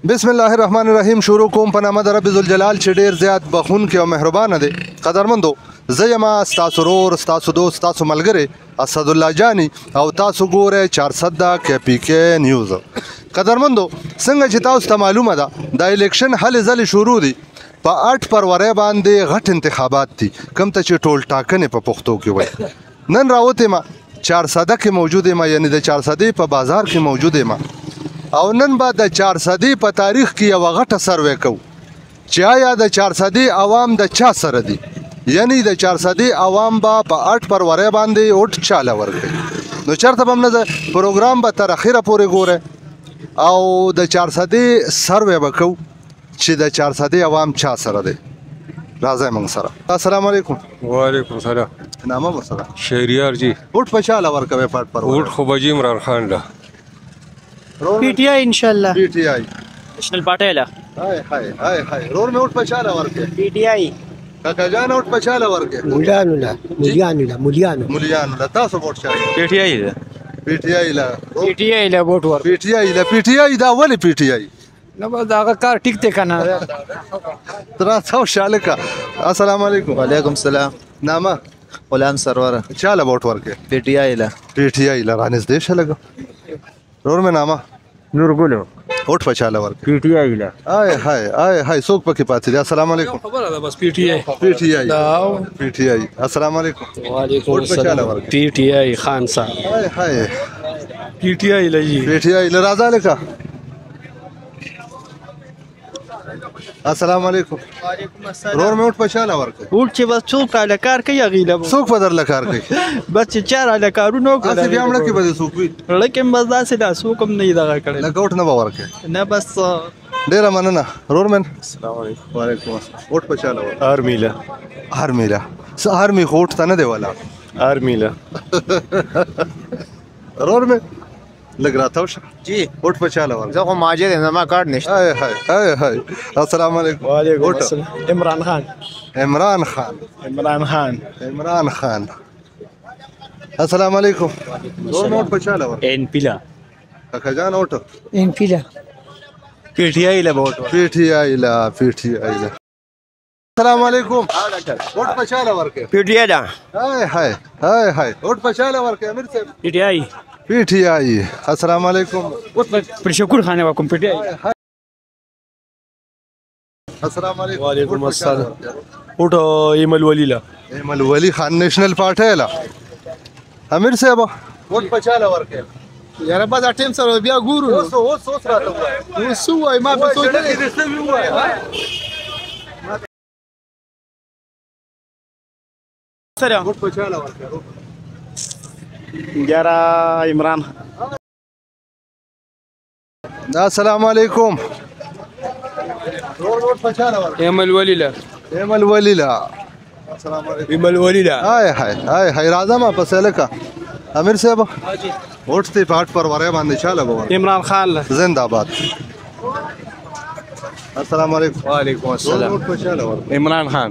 بسم الله الرحمن الرحیم. شروع کوم په نامه د رب ذوالجلال چې ډیر زیات بخښونکی او مهربانه دی. قدرمندو، زه یم ستاسو ورور، ستاسو دوست، ستاسو ملګری اسدالله جاني او تاسو ګورئ 410 KPK نیوز. قدرمندو، څنګه چې تاسو ته معلومه ده د الیکشن هلې ځلې شروع دي. په 8 فروری باندې غټ انتخابات دي، کوم ته چې ټول ټاکنې په پښتو کې وایي. نن راوتې ما 410 کې موجود یم، یعنی د 410 په بازار کې موجود یم او نن به د 410 په تاریخ کې یوه غټه سروې کوو چې آیا د 410 عوام د چا سره دي، یعنی د 410 عوام به په 8 فروری باندې ووټ چاله ورکوي. نو چېرته به هم نه پروګرام به تر اخره پورې ګورئ او د 410 سروې به کوو چې د 410 عوام چا سره دی. راځئ موږ سره. السلام علیکم. وعلیکم السلام. نامه مو سره؟ شهریار جی. ووټ په چاله ورکوئ په 8 فروری؟ ووټ خو به جی عمران خان له. پی ٹی آئی انشاءاللہ. پی ٹی آئی نیشنل پارٹی له. هاي هاي هاي هاي رور مې وټ په چاله ورکې؟ پی ټی آئی. کاکا جان وټ په چاله ورکې؟ مولیانو له مولیانو له. تاسو وټ چاله؟ پی ټی آئی له. پی ټی آئی له. پی ټی آئی له ووټ ورکړه. پی ټی آئی له. پی ټی آئی دا ولې پی ټی آئی؟ نو بس هغه کار ټیک دی کنه. ترا څو شاله کا. السلام علیکم. وعلیکم السلام. نامه؟ غلام سروره. چاله وټ ورکې؟ پی ټی آئی له. پی ټی آئی له. رانږدې شه لګه. رور مې نامه؟ نورګلو. وټ په چاله ورکې؟ پی ټی آئی له. هاي هاي هاي هاي څوک پکې پاتې دي؟ السلام علیکم. خبره ده بس پی ټی آئی. پی ټی آئی. پی ټی آئی. السلام علیکم. وعلیکم السلام. پی ٹی آئی خان صاحب. هاي هاي پی ٹی آئی لجی. پی ٹی آئی له. راځه لکه. السلام علیکم. وعلیکم السلام. رور مې وټ په چاله ورکې؟ ووټ چې بس څوک راله کار کوي هغې له څوک په درله کار کوي؟ بس چې چا راله کارونه وکړه هسې بیا مړه کې به دې څوک وي؟ لکه هم بس داسې ده، څوک هم نه یې دغه کړی لکه وټ نه به ورکې؟ نه بس. ډېره مننه رور مین. السلام علیکم. وعلیکم السلام. وټ په چاله ورکې؟ آرمی له. آرمي له. څه آرمي خو وټ ته نه دی ولاړ. آرمی له. رور مې لږ راتاو شه. جی وټ په چاله ورکې؟ زه خو مهاجر یم، زما کارت نشته. هاي هاي هاي هاي. السلام علیکم. وعلیکم وټ. السلام. عمران خان. عمران خان. عمران خان. عمران خان. السلام علیکم. رور مې وټ په چاله ورکې؟ این پی له. کاکا جان وټ؟ ایم پی له. پی ټی آئی له ووټ. پی ټی آئی له. پی ټی آئی له. السلام علیکم. وټ په چاله ورکې؟ پی ټی آئی ده. هاي هاي هاي هاي. وټ په چاله ورکې امیر صاحب؟ پی ټی آئی. پی ټی آئی. السلام علیکم. پر شکر خانه وکم پی ټی آئی. السلام علیکم. وعلیکم السلام. ووټ ایمل ولی له. ایمل ولی خان نیشنل پارټي له. امیر صاحب وټ په چاله ورکې؟ یاره بس ټیم سره بیا ګورو. اوس راته ووایه. اوس وای ما په سوچ ډلې دې څه ووایه؟ سره وټ په چاله ورکې؟ یارا عمران. السلام علیکم. وټ په چاله ورکې؟ ایمل ولی له. ایمل ولی له. السلام علیکم. ایمل ولی له. هاي هاي هاي هاي. راځه ما پسې لکه. امیر صاحب وټ دې په 8 فروری باندې چاله به ورکې؟ عمران خان له. زنده آباد. السلام علیکم. وعلیکم السلام. وټ په چاله ورکې؟ عمران خان.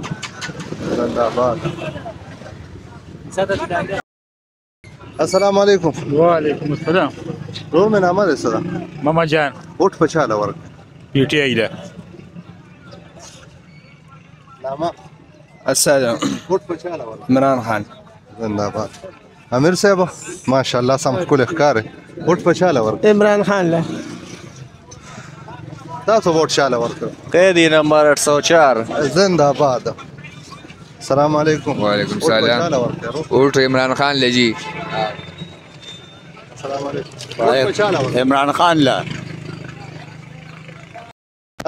زنده آباد. السلام علیکم. وعلیکم السلام. رور مې نامه دې څه ده؟ محمد جان. وټ په چاله ورکې؟ پی ټی آئی له. نامه؟ السلام. وټ په چاله ورکې؟ عمران خان. زنده آباد. امیر صاحب ماشاءالله سم ښکلی ښکارې. وټ په چاله ورکې؟ عمران خان له. تاسو وټ چاله ورکړ؟ قیدی نمبر 804. زنده آباد. السلام علیکم. وعلیکم وټ په السلام. چاله ورکې؟ ووٹ عمران خان لجی. السلام علیکم. وټ په چاله ورکې؟ عمران خان له.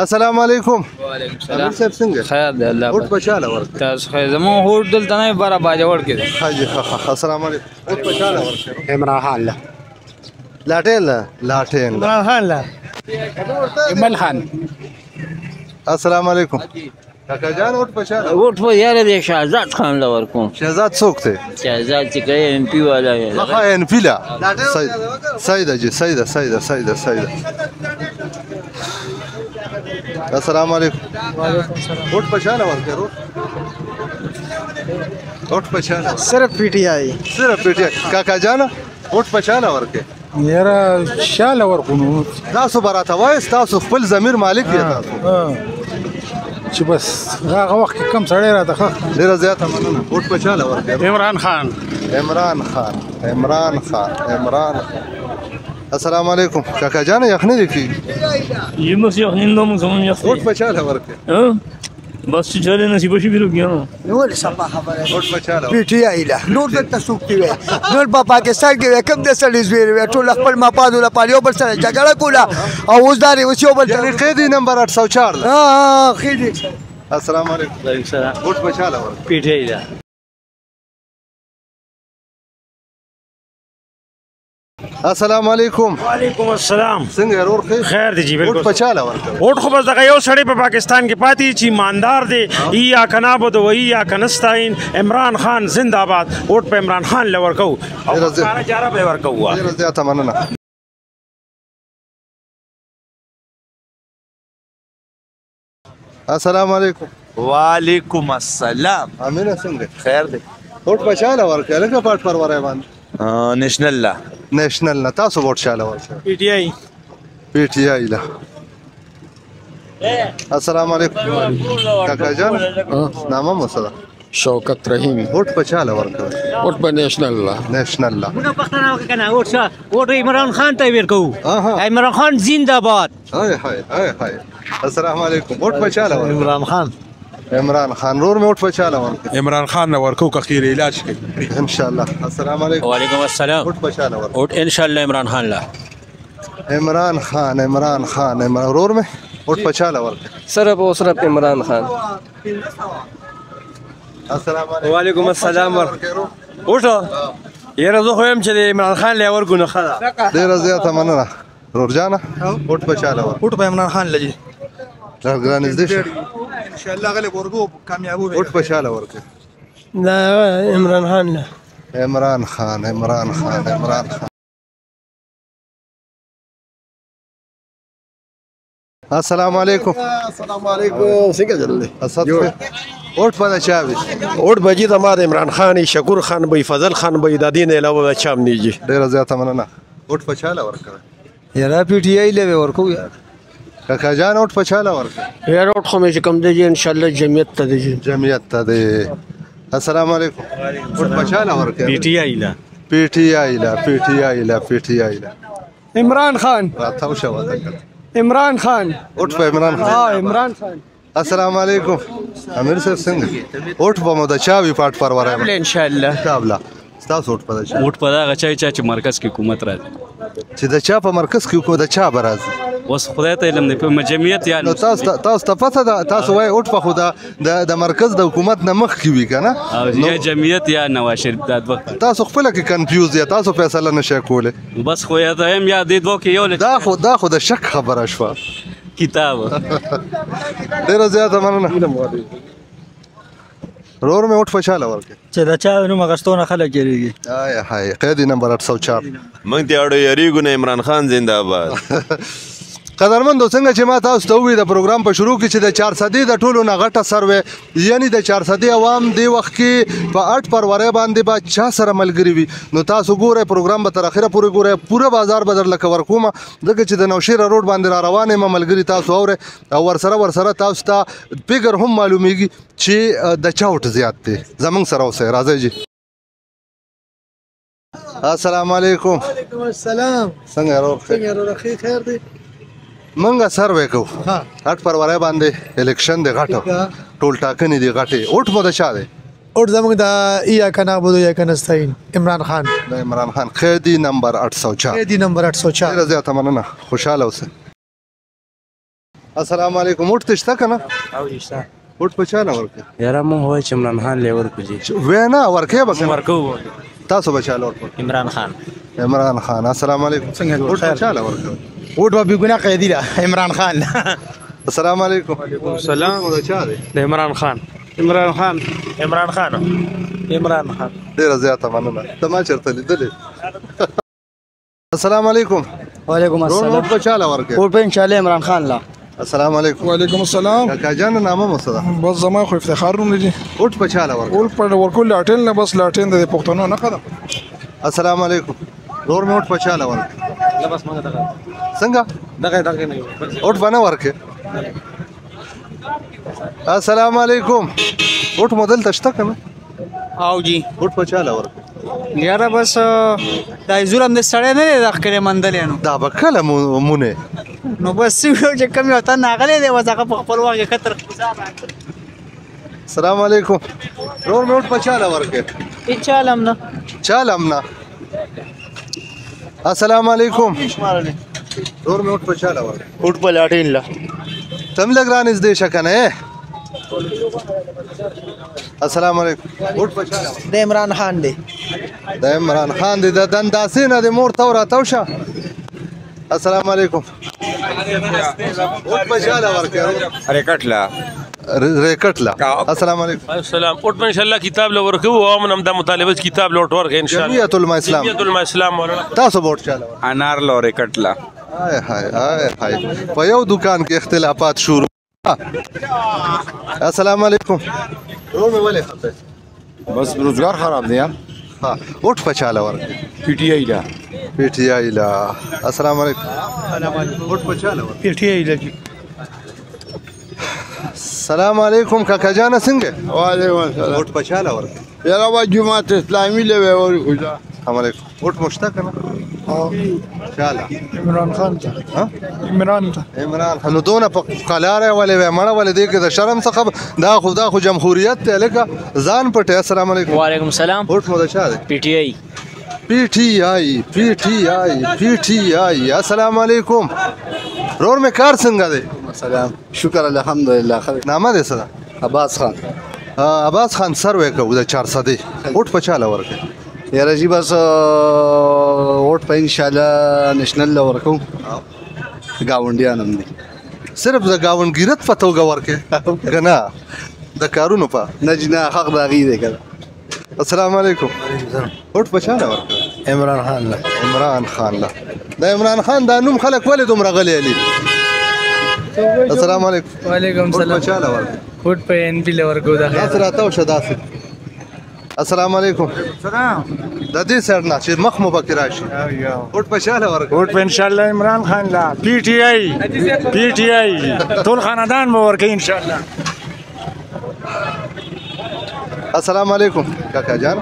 السلام علیکم. وعلیکم امیر السلام. صاحب څنګه؟ خیر دی الله وټ په چاله ورکې؟ تاسو خیر زمون هوټ دلته نه بارا باجوړ کې. حاجی السلام علیکم. وټ په چاله ورکې؟ عمران خان له. لاټین له. لاټین. عمران خان له. ایمل خان. السلام علیکم. کاکا جان وټ په چاله؟ ووټ په یاره د شهزاد خان له ورکوم. شهزاد څوک دی؟ شهزاد چې کوي ایم پي والا دی. ها ان پی له. صحیح ده جی. صحیح ده صحیح ده صحیح ده صحیح ده. السلام علیکم. وعلیکم السلام. وټ په چاله ورکې رور؟ وټ په چاله؟ صرف پی ٹی آئی. صرف پی ټی آئی. کاکا جان وټ په چاله ورکې؟ یاره شاله ورکونو تاسو به راته وایئ ستاسو خپل ضمیر مالک یې تاسو چې بس هغه وخت کې کم سړی راته ښه ډېره زیاته مننه ووټ په چا له ورکوې عمران خان عمران خان السلام علیکم کاکا جان یخني دي کی یمس یخني نوم زمون یخني ووټ په چا له ورکوې بس چې چاله نصیب شي بیرو کیانو نور صباح خبره ووټ په چا له پی ټی آی له نور دلته څوک دی نور په پاکستان کې کوم د سړي زوی ټول خپل مفاد له پالیو بل سره جګړه کوله او اوس داري اوس یو بل یعنی قیدی نمبر 804 ها خېدي السلام علیکم وعلیکم السلام ووټ په چا له ورکوې پی ټی آی ده السلام علیکم وعلیکم السلام څنګه ورور خیر دی جی ووټ بالکل په چا له ورکوې ووټ خو بس دغه یو سړی په پاکستان کې پاتې چې ایماندار دی یا کنابود و یا کنستاین عمران خان زنده باد ووټ په عمران خان له ورکو او کارا جاره به ورکو ډېره زیاته مننه السلام علیکم وعلیکم السلام امینه څنګه خیر دی ووټ په چا له ورکوې لکه پاټ پرورای باندې نیشنل لا نیشنل نه تاسو ووټ چا له ورکوې پی ټی آی پی ټی آی له السلام علیکم کاکا جان نامه مو څه ده شوکت رحیم ووټ په چا له ورکوې ووټ په نیشنل لا نیشنل له پښتنه وکنه ووټ عمران خان ته ورکو عمران خان زنده باد هاي السلام علیکم ووټ په چا له ورکوې عمران خان عمران خان رور مې ووټ په چا له ورکوې عمران خان نه ورکو که خیر علاج کوي ان شاء الله السلام علیکم وعلیکم السلام ووټ په چا له ورکوې ووټ ان شاء الله عمران خان لا عمران خان رور مې ووټ په چا له ورکوې صرف او صرف عمران خان السلام علیکم وعلیکم السلام وټو یره زه خو يم چې عمران خان له ورګو نه خلا ډېره زیاته مننه رور جانه ووټ په چا له ورکوې وټ په عمران خان لجی ګران نږدې شه ان شاء الله غلب ورګو کامیابو ووټ په چا له ورکوې لا عمران خان له عمران خان السلام علیکم السلام علیکم څنګه جلدی اسد ووټ په چا وي ووټ بجی د ما د عمران خان شکور خان بی فضل خان بی د دین علاوه چام نیږي ډېره زیاته مننه ووټ په چا له ورکوې یره پی ټی آی له ورکو یار کاکا جان ووټ په چا له ورکوې یار وټ خو مې چې کم دی ان شاء الله جمعیت ته دی جمعیت ته دی السلام علیکم ووټ په چا له ورکوې پی ټی آی لا پی ټی آی له عمران خان راتاو شو عمران خان ووټ په عمران خان عمران خان السلام علیکم امیر صاحب څنګه ووټ په مو د چا وي پاټ پرورای ان شاء الله کابلا ستاسو ووټ په چا وټ په دا غچای چې مرکز کې حکومت راځي چې د چا په مرکز کې کو د چا برازي اوس خدای ته علم دی په جمعیت یا نو تاسو ته پته ده تاسو وای ووټ په خدا د مرکز د حکومت نه مخ کی وی کنه یا جمعیت یا نواز شریف د وخت تاسو خپل کې کنفیوز یا تاسو فیصله نشئ کوله بس خو یا ته یا د دوه کې یو دا خو د شک خبره شوه کتاب ډېره زیاته مننه رور مې ووټ په چا له ورکوې چې دا چا نوم اغشتونه خلک یریږي هاي قیدی نمبر 804 موږ ته اړو یریګو نه عمران خان زنده باد قدرمندو څنګه چې ما تاسو ته وویل د پروګرام په شروع کې چې د 400 د ټولو نه غټه سروې یعنی د 400 عوام دی وخت کې په 8 فروری باندې با چا سره ملګری وي نو تاسو ګوره پروګرام به تر اخره پورې ګوره پوره بازار بدر لکه ورکومه دغه چې د نوشیر روډ باندې را روانې ما ملګری تاسو اوره او ورسره تاسو ته پیګر هم معلومیږي چې د چاوټ زیات دی زمونږ سره اوسه راځي جی السلام علیکم وعلیکم السلام څنګه ورو خیر دی منګه سروې کو 8 فروری باندې الیکشن دی غټه ټول ټاکنې دی غټه اوټ مو د چا دی اور زموږ د یا کنابود یا کنستاین عمران خان د عمران خان قیدی نمبر 804 قیدی نمبر 804 ډېره زیاته مننه خوشاله اوسئ السلام علیکم ووټ تشته کنه او نشته ووټ په چا نه ورکوې یاره مونږ وای چې عمران خان له ورکو جی وینا ورکې به ورکو تاسو به چا له ورکوې عمران خان السلام علیکم څنګه ووټ په چا له ورکوې وټ به ګنا قیدی ده عمران خان السلام علیکم سلام د چا دی د عمران خان ډېره زیاته مننه ته ما چېرته لیدلې السلام علیکم وعلیکم السلام ووټ په چا له ورکوې وټ په ان شاء الله عمران خان لا السلام علیکم وعلیکم السلام کاکا جان نامه مو څه ده بس زما خو افتخار نوم دی ووټ په چا له ورکوې ول په ورکول لاټین نه بس لاټین د پښتنو نه خدام السلام علیکم رور مې ووټ په چا له ورکوې څنګه اوټ باندې ورکې السلام علیکم اوټ مودل تشته کنه او جی اوټ په چاله ورکې یاره بس دا زورم د سړی نه دی دغه کړی منډلې نو دا به کله مونې نو بس یو چې کم یو ته ناغلی دی اوس هغه په خپل وخت کې کتر السلام علیکم رور مې اوټ په چاله ورکې چالم نه السلام علیکم رور مې اوټ په چاله ورکې اوټ په لاټین لا تم لګ رانځ دې شکنه السلام علیکم اوټ په چاله د عمران خان دی د عمران خان دی د دنداسې نه د مور تو راتاو شه السلام علیکم اوټ په چاله ورکې ریکټلا السلام علیکم السلام اوټ ان شاء الله کتاب له ورکو او من د مطالبه کتاب له ورکو ان شاء الله جمعیت الاسلام تاسو ووټ چاله انار له ریکټلا هاي په یو دکان کې اختلافات شروع السلام علیکم رومه ولې خطه بس روزګار خراب دی ها اوټ په چاله ورکې پی ټی آی لا السلام علیکم اوټ په چاله ورکې پی ټی آی لا السلام علیکم کاکا جان څنګه وعلیکم السلام اوټ په چاله ورکې یاره وا جماعت اسلامي له ورکو السلام علیکم اوټ مشتاق نه چاله عمران خان نو دونه په قلاره ولې مړه ولې دې کې د شرم څخه دا خو جمهوریت ته لکه ځان پټه السلام علیکم وعلیکم السلام اوټ مو د چا دی پی ټی آی السلام علیکم رور مې کار څنګه دی سلام شکر الحمدلله نامه دې څه ده عباس خان سروې کو د 400 دی اوټ په چاله ورکې یاره جی بس ووټ په ان شاء الله نېشنل له ورکو گاونډیان هم دي صرف د گاونډګیرت په توګه ورکې غنا د کارونو په نجنا حق باغی دی کړه السلام علیکم اوټ په چاله ورکې عمران خان لا د عمران خان دا نوم خلک ولې دومره غلي علي السلام علیکم وعلیکم اوټ په چاله ورکې اوټ په ان پی لور کو دا تاسو راتاو شه داسې السلام علیکم سلام د دې سر نه چې مخ مو پکې راشي اوټ په چاله ورکې ووټ په ان شاء الله عمران خان لا پی ټی آی ټول خاندان به ورکې ان شاء الله السلام علیکم کاکا جان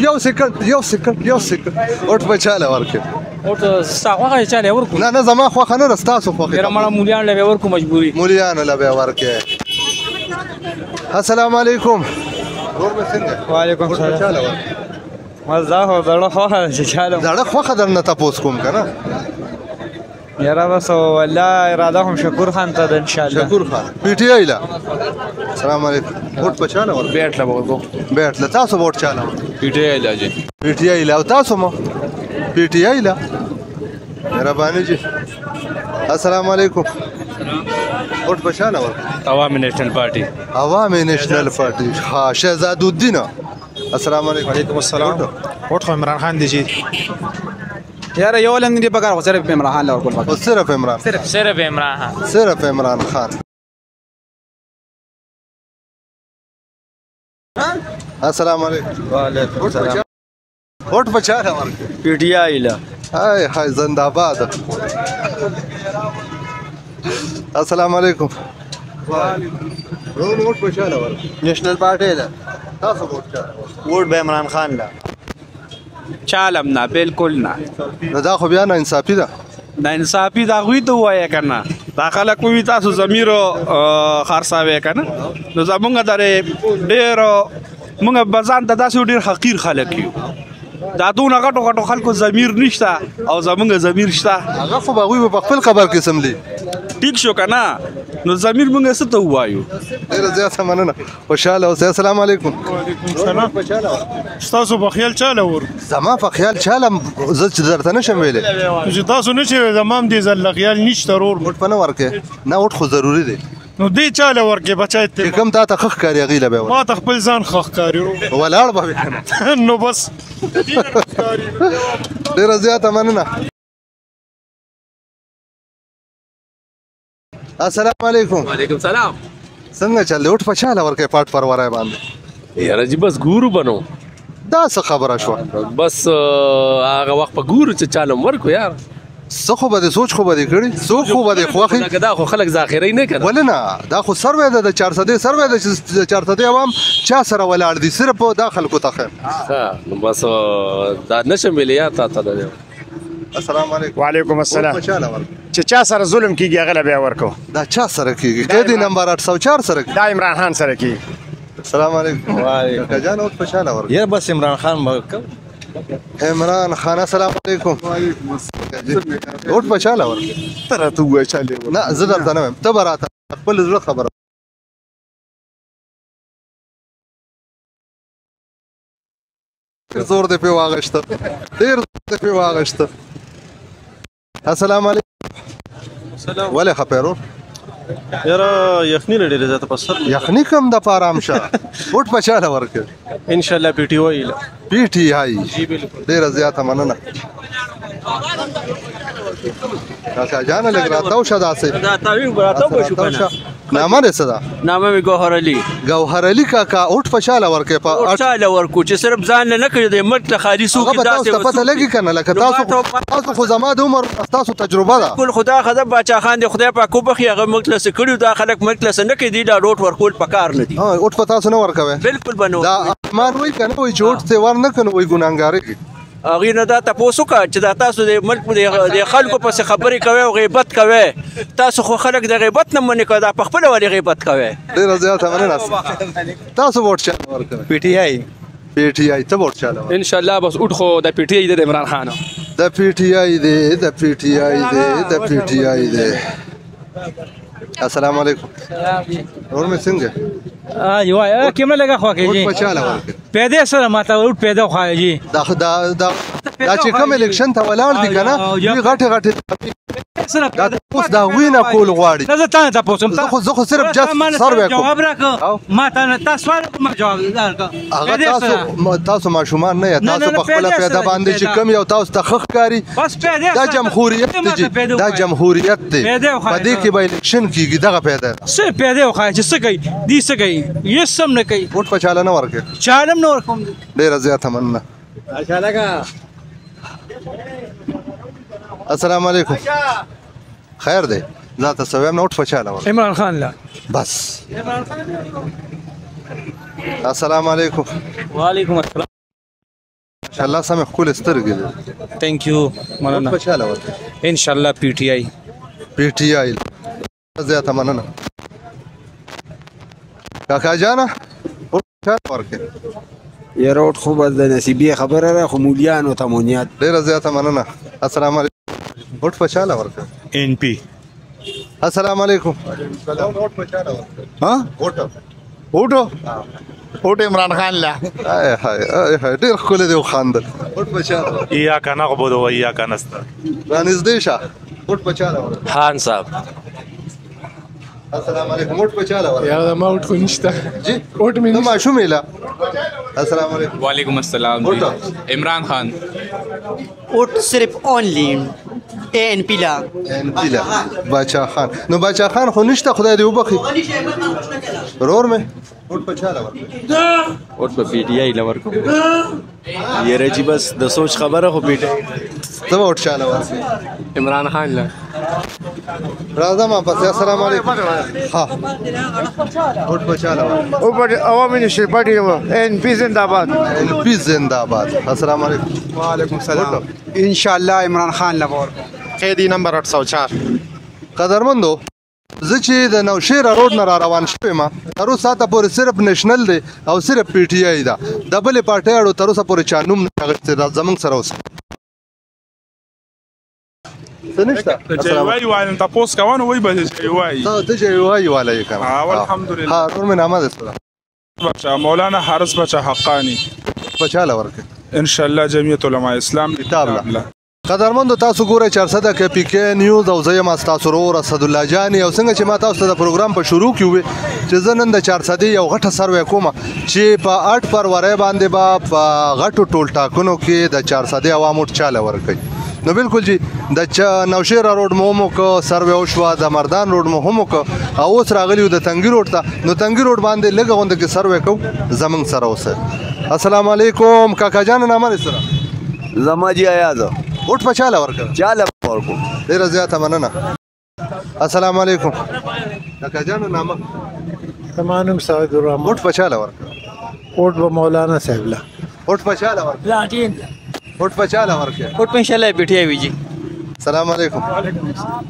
یو سکند اوټ په چاله ورکې اوټ ساغه چاله ورکو نه زما خوخه نه رستاسو خوخه ډیر مړه مولیان له ورکو مجبوری مولیان له ورکې السلام علیکم ور به څنګه وعلیکم السلام مزه هو زړه خوخه چې چاله زړه خوخه درنه تاسو کوم کنه یاره بس والله اراده هم شکور خان ته ان شاء الله شکور خان پی ټی آی لا السلام علیکم ووټ په چاله ور بیٹ له تاسو ووټ چاله پی ټی آی لا جی پی ټی آی لا تاسو مو پی ټی آی لا مهرباني جی السلام علیکم ووټ په چاله ور عوام نیشنل پارټي ها شهزاد الدین السلام علیکم وعلیکم السلام ووټ خو عمران خان دی جی یاره یو لنګ دی پکار صرف عمران خان لور کول صرف عمران خان السلام علیکم وعلیکم السلام ووټ په چاله ور پی ټی آی لا هاي زنده باد السلام علیکم ووټ په چاله ور نېشنل پارټي لا تاسو ووټ چاله ووټ به عمران خان لا چالم نه بالکل نه نو دا خو بیا نه انصافي ده دا انصافي دا غوي ته وایې کنه دا خلک وی تاسو زمیرو خرڅاوي کنه نو زمونږ درې ډېر مونږ بزان ته داسې ډېر حقیر خلک یو دا دونه غټو خلکو ضمیر نشته او زمونږ ضمیر شته هغه خو به هغوی په خپل خبر کې سملي ټیک شو که نه نو ضمیر مونږ څه ته ووایو ډېره زیاته مننه خوشحاله اوسئ السلام علیکم ستاسو په خیال چاله ور زما په خیال چاله زه چې درته نشم ویلی چې تاسو نه چې زما هم دې ځل خیال نشته رور وټ په نه ورکې نه وټ خو ضروري دی نو دې چاله ورکې بچای ته چې کوم تا ته ښه ښکاري هغې له به ما ته خپل ځان ښه ښکاري ولاړ به وي نو بس ډېره زیاته مننه السلام علیکم وعلیکم السلام څنګه چل دی وټ په چاله ورکې پاټ پرورای باندې یاره جی بس ګورو بنو دا څه خبره شوه بس هغه وخت په ګورو چې چالم ورکو یار څه خو به دې سوچ خو به دې کړي څوک خو به دې خوښي دا خو خلک ذاخرې نه کوي ولې نه دا خو سروې ده د 400 سروې ده چې 400 عوام چا سره ولاړ دي صرف دا خلکو ته خیر ها نو بس دا نشم ویلی یا تا ته السلام علیکم وعلیکم السلام خوشاله ور چې چا سره ظلم کیږي هغه له بیا ورکو دا چا سره کیږي قیدی نمبر 804 سره دا عمران خان سره کیږي السلام علیکم وعلیکم جان او خوشاله ور یار بس عمران خان مکو عمران خان السلام علیکم وعلیکم السلام اوټ خوشاله ور تر ته وای چاله نه زه درته نه ته براته خپل زړه خبره زور دې په واغشته ډیر دې په واغشته السلام علیکم سلام ولا خبرو یاره یخنی لري زه ته پسر یخنی کم د پارام شه وټ پچاله ورکړ ان شاء الله پی ټی وای پی ټی آی جی بالکل ډیر زیاته مننه کاکا جان لګ راتاو شدا سي دا تاوین براتاو شو کنه نامه دې صدا نامه می گوهر علي گوهر علي کاکا اوټ پچاله ورکې په پچاله ورکو چې صرف ځان نه کړی د ملک ته خالي سو کې داسې تاسو پته لګی کنه لکه تاسو خو زما د عمر تاسو تجربه ده کول خدا خدا بچا خان دی خدای په کو بخي هغه مکلس کړیو دا خلک مکلس نه کوي دا روټ ورکول پکار نه دي ها اوټ پتا تاسو نه ورکوي بالکل بنو دا مان وای کنه وای چوټ ته ور نه کنه وای ګناګار کی اغه نه دا تاسو کا چې دا تاسو د ملک د خلکو په خبرې کوي او غیبت کوي تاسو خو خلک د غیبت نه منې کوي دا په خپل ولی غیبت کوي ډیر زیاته مننه تاسو ووټ چا ورکوي پی ټی آی ته ووټ چا ان شاء الله بس اوټ خو د پی ټی آی د عمران خان د پی ټی آی د پی ټی آی د پی ټی آی السلام علیکم اور میں څنګه یو کیمه لگا خو کې جی پچاله ورکه پیدا سره ماته ور پیدا خو جی دا چې کوم الیکشن ته ولاړ دي کنه وی غټه سره اوس دا وینا کول غواړي زه ته تاسو زه خو صرف جست سروې کوم جواب راکړه ما ته تاسو ما جواب هغه تاسو ماشومان نه تاسو په خپل پیدا باندې چې کم یو تاسو ته خخ کاری دا جمهوریت دی دا جمهوریت دی په دې کې به الیکشن کیږي دغه پیدا څه پیدا خو چې څه کوي دې څه کوي یې سم نه کوي وټ په چاله نه ورکه چالم نه ورکوم ډیر زیاته مننه السلام علیکم خیر دی ذات سویم نوټ فچاله ور عمران خان لا بس السلام علیکم وعلیکم السلام ان شاء الله سم خپل سترګې ثانک یو مننه فچاله ور ان شاء الله پی ټی آی زیاته مننه کاکا جانا فچاله ورکه یروټ خو د نصیبی خبره را خو مولیانو تمونیات ډیر زیاته مننه السلام علیکم وټ فچاله ورکه ان پی السلام علیکم وټ فچاله ورکه ها وټو عمران خان لا هاي هاي ډیر خل دی خواندل وټ فچاله یا کنه غبو دو یا کنه است رانیز دیشا وټ فچاله ورکه خان صاحب السلام علیکم وټ فچاله ورکه یا ما وټ کو نشته جی وټ مې ما شو میلا السلام علیکم وعلیکم السلام عمران خان ووٹ صرف اونلی این پیلا باچا خان نو باچا خان خو نشته خدای دې وبخي رور مې وټ پچاله ورکه وټ په پی ټی آی لور کو یره جی بس د سوچ خبره خو پیټه ته وټ چاله ورکه عمران خان لا راځه ما پس السلام علیکم ها وټ پچاله ورکه او پر عوامي نشي پټي ان پی زنده‌باد ان پی زنده‌باد السلام علیکم وعلیکم السلام ان شاء الله عمران خان لور قیدی نمبر 804 قدرمندو زه چې د نوشیر روډ نه را روان شوم تر اوسه پورې صرف نېشنل دی او صرف پی ټی آی دا د بلې پارټۍ اړو تر اوسه پورې چا نوم نه راغلی زموږ سره اوس څه نشته جیوای وایم تاسو کوونه وای به جیوای ته جیوای والای کنه الحمدلله ها نور مې نامه ده بچا مولانا حارث بچا حقانی بچاله ورکه ان شاء الله جمعیت علماء اسلام کتاب لا قدرمندو تاسو ګوره 400 کې پی کې نیوز او زیم تاسو ورور اسد الله جانی او څنګه چې ما تاسو ته پروګرام په شروع کیوي چې زنن د 400 یو غټه سروې کوم چې په 8 فروری باندې با په غټو ټول ټاکنو کې د 400 عوامو چاله ورکړي نو بالکل جی د نوشیر روډ مو کو سروې او شو د مردان روډ مو هم کو او اوس راغلیو د تنګی روډ ته نو تنګی روډ باندې لګوند کې سروې کو زمنګ سره اوسه السلام علیکم کاکا جان نامه دې سره زما جی آیاز وټ په چاله ورکړه چاله ورکو ډیره زیاته مننه السلام علیکم کاکا جان نامه زمانم سعید الرحمن وټ په چاله ورکړه وټ به مولانا صاحب لا وټ په چاله ورکړه لاټین وټ په چاله ورکړه وټ په انشاءالله پیټي وي جی السلام علیکم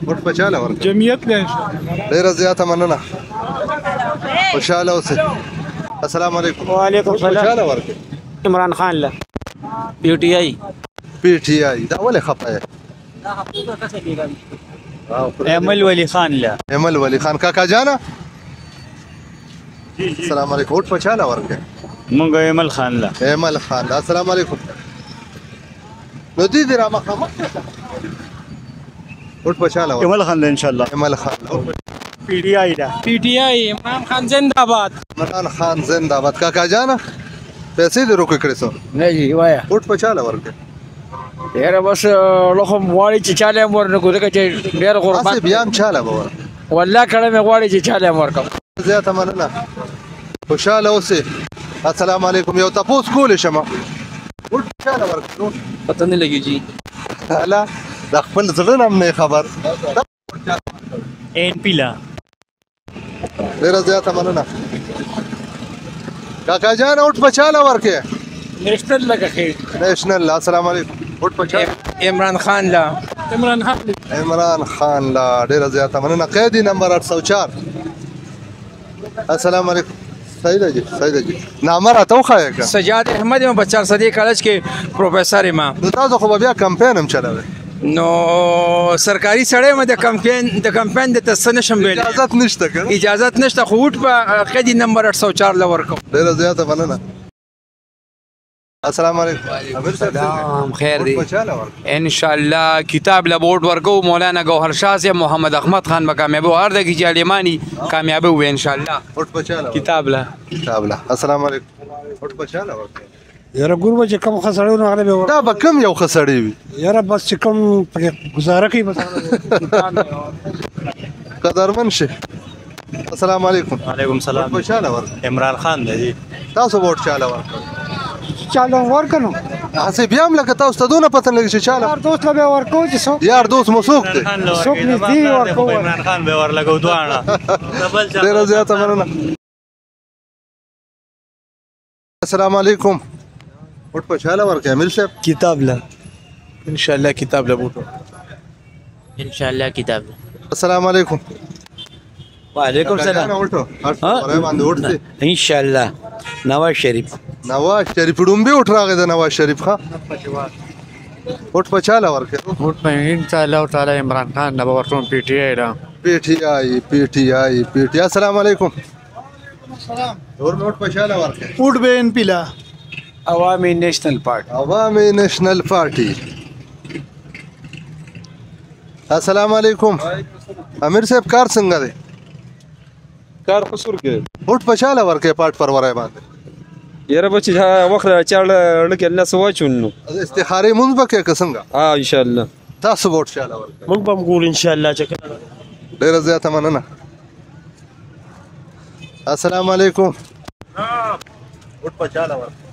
وټ په چاله ورکړه جمعیت له ډیره زیاته مننه خوشاله اوسئ السلام علیکم وعلیکم السلام چاله ورکړه عمران خان لا PTI دا ولې خفه یې امل ولی خان لا امل ولی خان کاکا جانا السلام علیکم وټ په چاله ورکړه مونږ امل خان لا امل خان لا السلام علیکم نو دې دې را مخامخ وټ په چاله ورکړه امل خان ان شاء الله امل خان PTI دا PTI عمران خان زنده باد عمران خان زنده باد کاکا جانا پیسې دې روکې کړې سو نه جی وایا وټ په چاله ورکړه یاره بس لخم غواړي چې چاله ورنکو ځکه چې ډېر غربت اسی بیا هم چاله به والله کړه مې غواړي چې چاله ورکم زیاته مننه خوشاله اوسئ السلام علیکم یو تاسو کولې شمه وټ چاله ورکړو پته نه لګي جی الا د خپل زړه نام نه خبر ان پیلا ډیره زیاته مننه کاکا جان وټ په چاله ورکې نېشنل لګه خیر نیشنل السلام علیکم وټ په چاله عمران خان لا عمران خان عمران خان لا ډیره زیاته مننه قیدی نمبر 804 السلام علیکم صحیح دی صحیح دی نامه راته وښایه که سجاد احمد یم په 400 کالج کې پروفیسر یم نو تاسو خو به بیا کمپین هم چلوئ نو سرکاري سړی م د کمپین د څه نشم ویلی اجازت نشته که اجازت نشته خو وټ په قیدي نمبر 804 له ورکوم ډیره زیاته مننه السلام علیکم سلام خیر دی ان شاء الله کتاب له بورډ ورکو مولانا گوهر شاه سے محمد احمد خان مقام ابو هر دغه جالیمانی کامیاب و ان شاء الله وټ پچاله کتاب له السلام علیکم وټ پچاله ورکه یاره ګوربه چې کم خسړو نه غلبه دا به کم یو خسړی وي یاره بس چې کم گزاره کوي بس قدرمن شي السلام علیکم وعلیکم السلام وټ پچاله ورکه عمران خان دی تاسو وټ چاله ورکه چاله ورکنو هسه بیا هم لکه تاسو ته دونه پته لګي چې چاله یار دوست له ورکو چې څوک یار دوست مو څوک دی څوک نږدې ورکو عمران خان به ورلګو دواړه ډیره زیاته مننه السلام علیکم وټ په چاله ورکه امیر صاحب کتاب له ان شاء الله کتاب له بوټو ان شاء الله کتاب السلام علیکم وعلیکم السلام ان شاء الله نواز شریف ډومبي وټ راغی د نواز شریف ښه وټ په چاله ورکه وټ په ان شاء الله تعالی عمران خان نه ورته PTI دا PTI السلام علیکم اور وټ په چاله ورکه وټ به ان پیلا عوامي نیشنل پارټي السلام علیکم امیر صاحب کار څنګه دی کار قصور کې وټ په چاله ورکه پاٹ پرورای باندې یاره بچی وخت چاړه لکه الله سواچونو استخاره مونږ بکې که څنګه ان شاء الله تاسو وټ چاله ورکه موږ به ګور ان شاء الله چې ډیره زیاته مننه السلام علیکم وټ په چاله ورکه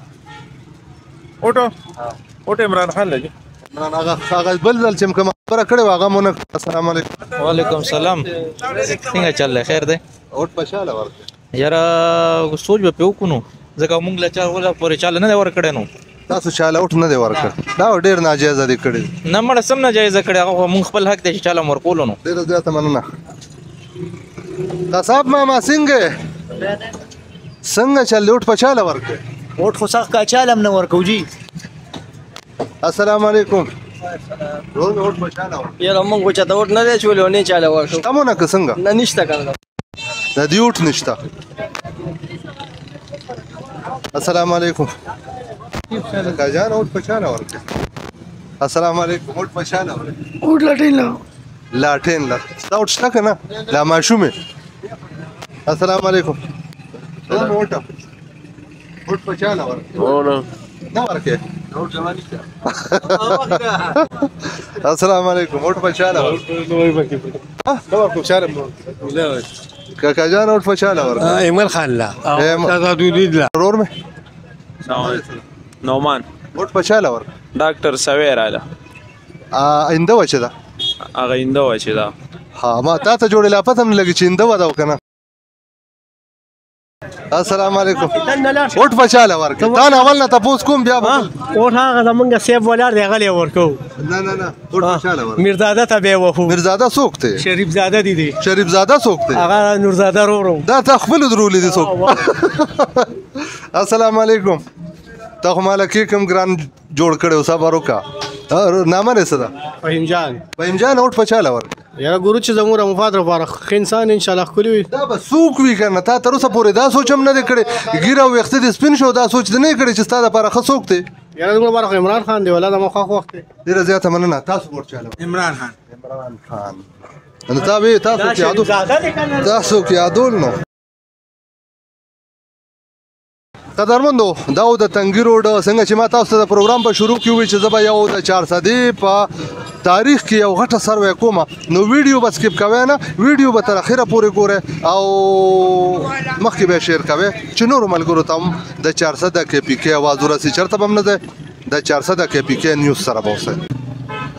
وټ عمران خان لګي عمران هغه بل ځل چې کوم خبره کړې و هغه مونږ السلام علیکم وعلیکم السلام څنګه چل خیر دی وټ په چاله ورکه یاره سوچ به پیو کو نو ځکه مونږ له چا ولا پورې چاله نه ور کړې نو تاسو چاله وټ نه دی ورکړ دا ډیر ناجایز دی کړی نه مړ سم ناجایز کړی هغه مونږ خپل حق دی چې چاله ور کول نو ډیر زیاته مننه قصاب ماما څنګه چل وټ په چاله ورکه وټ خو څخه کا چاله نه ورکو جی السلام علیکم وټ په چاله یاره مونږ چې دا وټ نه دی چولې نه چاله ورکو تمونه که څنګه نه نشته کنه د دې وټ نشته السلام علیکم کا جان وټ په چاله ورکه السلام علیکم وټ په چاله ورکه وټ لاټین لا دا وټ شته کنه لا ماشومه السلام علیکم وټ په چاله ورکه نه ورکه السلام علیکم وټ په چاله کاکا جان وټ په چاله ورکه ایمل خان لا ورور مې نومان وټ په چا لور ډاکټر سویراله آینده و چې دا هغه اینده و چې دا ها ما تا ته جوړې لا پته هم لګي چې اینده و دا کنه السلام علیکم وټ په چا لور تا نه اول نه تاسو کوم بیا او هغه زمونږ سیب ولر دی غلې ورکو نه وټ په چا لور میرزاده ته به وخو میرزاده څوک دی شریف زاده دی شریف زاده څوک دی هغه نورزاده ورو دا ته خپل درولې دي څوک السلام علیکم ته خو مالکی کوم ګران جوړ کړو صبر وکا نامه نه صدا فهیم جان وټ په چا لور یا ګورو چې زموږ مفاد لپاره انسان ان شاء الله خولي وي دا به سوق وی کنه تا تر اوسه پورې دا سوچ هم نه کړی ګیره وخت دې سپین شو دا سوچ نه کړی چې ستاسو لپاره خسوک دی یا زموږ لپاره عمران خان دی ولا د مخه وخت ډیره زیاته مننه تاسو ورته چالو عمران خان نو تاسو کې یادول نو قدرمندو دا د تنګي روډ څنګه چې ما تاسو ته د پروګرام په شروع کې وی چې زبا یو د 400 په تاریخ کې یو غټه سروې کومه نو ویډیو بس سکیپ کوي نه ویډیو به تر اخره پورې ګوره او مخکې به شیر کوي چې نور ملګرو ته د 400 کې پی کې आवाज ورسي چرته بم نه ده د 400 کې پی کې نیوز سره بوسه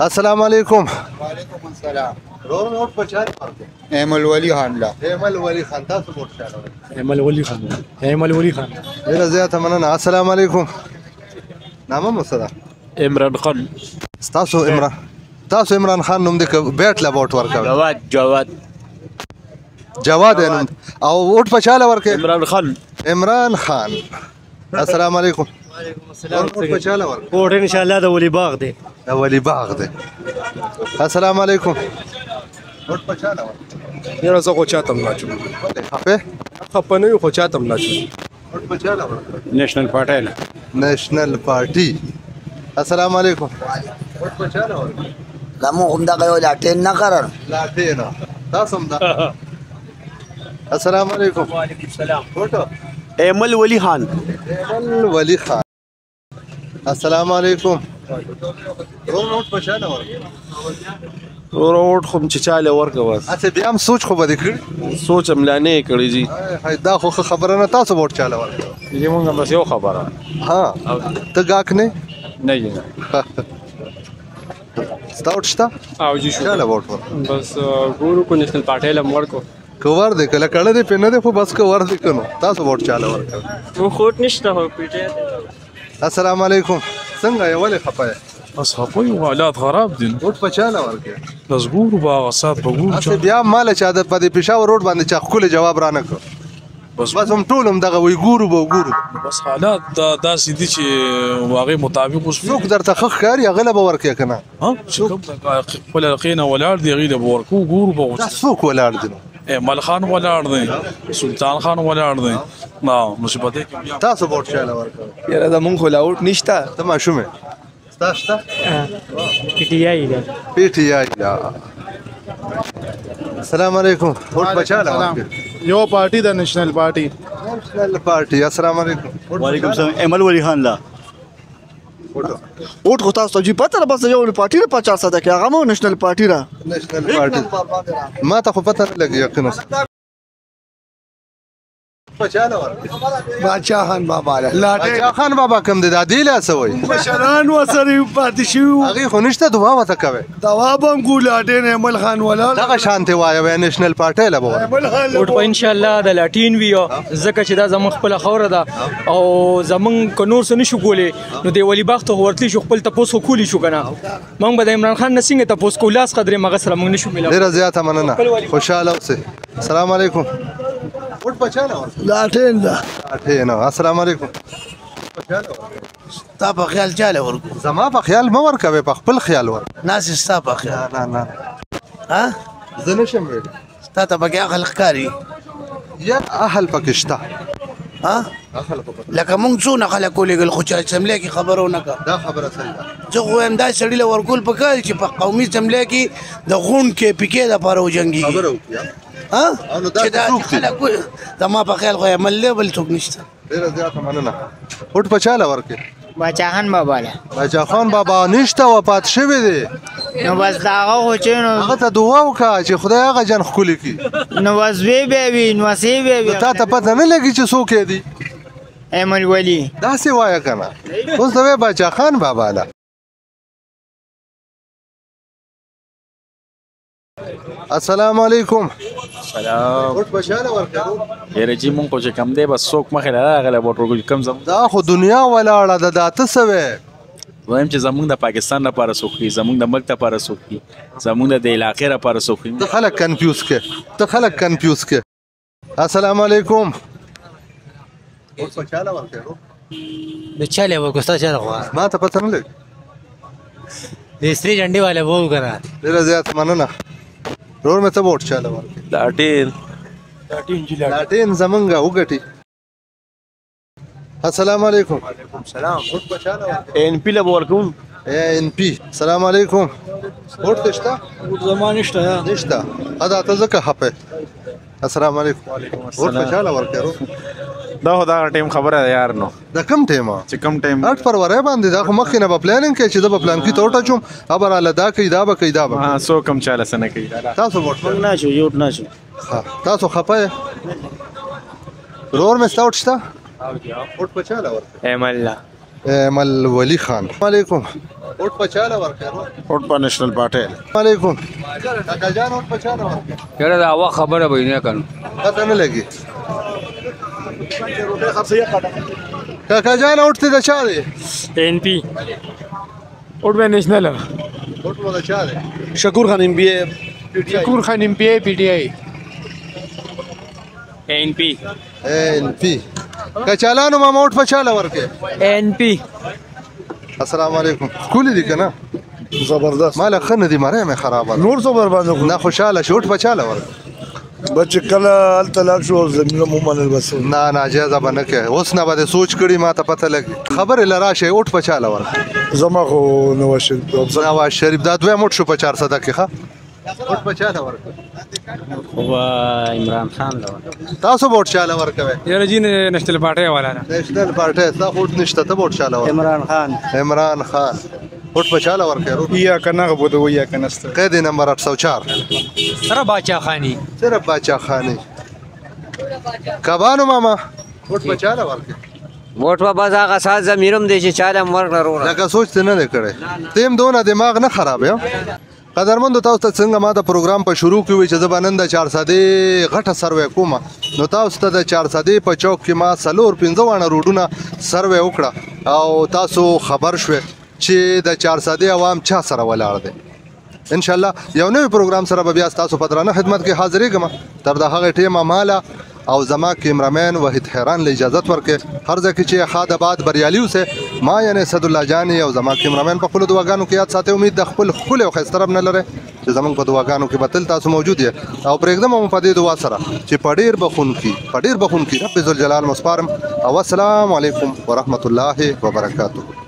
السلام علیکم وعلیکم السلام رور نوٹ پچار پارک ایمل ولی خان لا ایمل ولی خان تاسو ووټ چالو ایمل ولی خان ډیره زیاته مننه السلام علیکم نامه مصدا عمران خان تاسو عمران خان نوم دې بیٹ لا ووټ ورکاو جواد نوم او ووټ په چاله ورکې عمران خان السلام علیکم وعلیکم السلام ووټ په چاله ورکې ووټ ان شاء الله د ولی باغ دی السلام علیکم ووټ په چاله ورکې یاره زه خو چاته هم لاچم خفه نه یو خو چاته هم لاچم ووټ په چاله ورکې نیشنل پارټي السلام علیکم ووټ په چاله ورکې زموږ همدغه یو لاټین نه قرار لاټین تاسو هم دا السلام علیکم وعلیکم السلام ووټ ایمل ولی خان السلام علیکم ووټ په چاله ورکې ووټ خو چې چاله ورکه بس اته بیا هم سوچ خو به دې کړی سوچ هم لا نه کړی جی دا خو خبره نه تاسو ووټ چاله ورکې جی مونږ بس یو خبره ها ته گاک نه جی ستا ووټ شته او جی شو چاله ووټ بس ګورو کو نیشنل پارټي له ورکو کوور دې کله کړه دې پنه دې خو بس کوور دې کنو تاسو ووټ چاله ورکړ مو خوټ نشته هو پیټه السلام علیکم څنګه یې ولې خپه بس خپوي حالات خراب دي ووټ په چاله ورکړ بس ګورو باغ سات بګورو چې بیا مال چا د پدې پېښور روډ باندې چا خپل جواب را نه کړ بس هم ټول هم دغه وی ګورو بس حالات دا سیدي چې واغې مطابق اوس څوک درته خخ کاری غلبه ورکې کنه ها خپل لقینا ولاړ دی غیله ورکو ګورو به څوک ولاړ دي مل خان ولاړ دی سلطان خان ولاړ دی مصیبت تاسو ووټ چاله ورکړ یاره د مونږ خو لا ووټ نشته ته ماشومه تاسو پی ټی آی السلام علیکم ووټ په چاله ورکړ یو پارټي د نیشنل پارټي السلام علیکم وعلیکم السلام ایمل ولی خان لا ووټ خو تاسو ته پته بس یو پارټي نه 50 کې هغه مو نیشنل پارټي را نیشنل پارټي ما ته خو پته نه لګي یقینا پچاله ورکړ باچا خان بابا باچا خان بابا کوم دی دا دی لا سوي مشران وسره پاتې شو هغه خو نشته دوا وته کوي دوا بم ګولاټین عمل خان ولا دغه شانته وایو نیشنل پارټي لا بو ووټ په ان شاء الله د لاټین ویو زکه چې دا زمون خپل خوره ده او زمون ک نور څه نشو کولې نو دی ولی بخت ورتلی شو خپل تاسو کولی شو کنه مونږ به د عمران خان نسنګ تاسو کولاس قدرې مغه سره مونږ نشو ملو ډیر زیاته مننه خوشاله اوسه السلام علیکم ووټ په چاله لاټین دا لاټین السلام علیکم تا په خیال چاله ورکو زما په خیال مو ورکوي په خپل خیال ور ناس ستا په خیال نه ها زه نشم ویل تا ته به عقل ښکاری یا اهل پکشتا ها لکه مونږ څو خلک کولېګل خو چې سملې کې خبرونه کا دا خبره صحیح ده زه خو هم دا سړی له ورکول پکای چې په قومي سملې کې د غون کې پکې د پاره وجنګي خبره وکړه ها چې دا خلک زما په خیال خو عمل لیبل څوک نشته ډیر زیاته مننه ووټ په چاله ورکې باچا خان بابا له باچا خان بابا نشته وفات شوی دی نو بس دا هغه چې نو هغه ته دعا وکړه چې خدای هغه جن خولي کی نو وسوي به وي نو سی به وي تا ته پته نه لګي چې څوک دی ایمل ولی داسې وایه که نه اوس د وی باچا خان بابا له السلام علیکم سلام وټ بچاله ورکړو یاره جی مونږ خو چې کم دی بس څوک مخې له راغلی ووټ ورکړو کم زموږ دا خو دنیا ولاړه ده دا ته څه وی وایم چې زمونږ د پاکستان لپاره څوک دي زمونږ د ملک لپاره څوک دي زمونږ د علاقې لپاره څوک دي ته خلک کنفیوز کې ته خلک کنفیوز کې السلام علیکم وټ بچاله ورکړو د چاله ورکو ستا چاله خو ما ته پته نه لګي د سری جنډي والے وو کنه ډېره زیات مننه ورور مې ته ووټ چاله ورکړې لاټین زمونږ وګټي السلام علیکم سلام وټ بچاله ورکړو ان پی له ورکوم ان پی السلام علیکم وټ ته شته وټ زما نشته نشته ادا ته ځکه خپه السلام علیکم وټ بچاله ورکړو دا خو دا ټیم خبره ده یار نو د کم ټیم چې کم ټیم 8 فروری باندې دا خو مخکې نه به پلانینګ کوي چې دا به پلان کې ته وټاچوم ابر الله دا کوي دا به کوي دا به سو کم چاله سنه کوي تاسو وټ نه شو یوټ نه شو تاسو خپه رور مې ستا وټ شته وټ بچاله ورکړو ایمل ولی خان علیکم وټ بچاله ورکړو وټ په نېشنل پارټي علیکم کاکا جان وټ بچاله ورکړو یاره دا هوا خبره به نه کنه پته نه لګي کاکا جان وټ ته د چا دی این پی وټ به نېشنل وټ مو د چا دی شکور خان ام بی اے شکور خان ایم پی ای پی ټی آی این پی کچالانو ما وټ بچاله ورکړو این پی السلام علیکم کلی دی کنه زبردست مال خنه دی مره مې خرابه نور څو برباند نه خوشاله شوټ بچاله ورکړو بچ کله ال طلاق شو زمينه مو منل بس نه ناجیزه به نه کوي اوس نه به سوچ کړي ما ته پته لګي خبرې لراشه وټ پچاله ورکړو زما خو نواز شریف دا دوه موټ شو په 400 کې ښه وټ بچاله ورکړو او عمران خان له تاسو وټ چاله ورکوي یاره جی نېشنل پارټي والا نېشنل پارټي تا وټ نشته ته وټ چاله ورکوي عمران خان وټ بچاله ورکړو یا کنه غوډه ویا کنهسته قید نمبر 804 سره باچا خانی صرف باچا خانی کبانو ماما وټ بچاله ورکړو ووټ په بس هغه سات زمیرم دی چې چاله ورکړه وروره لکه سوچ ته نه دی کړی تیم دونه دماغ نه خراب یم قدرمندو تاسو ته څنګه ما د پروګرام په شروع کې وی چې زه به نن د 400 غټه سروې کوم نو تاسو ته د 400 په چوک کې ما 4-5 وانه روډونه سروې وکړه او تاسو خبر شوه چې د 400 عوام چا سره ولاړ دي ان شاء الله یو نوې پروګرام سره به بیا تاسو په درانه خدمت کې حاضرېږم تر د هغه ټیمه مالا او زما کیمرامین وحید حیران له اجازه ورکړي هر ځکه چې خاد آباد بریالي اوسه ما یعنی اسد الله جانی او زما کیمرامین په خپل دواګانو کې یاد ساتي امید د خپل او خسترب نه لره چې زمونږ په دواګانو کې بتل تاسو موجود یې او پرېږدم مو په دې دعا سره چې پډیر بخون کی رب ذل جلال مسپارم او السلام علیکم ورحمت الله وبرکاته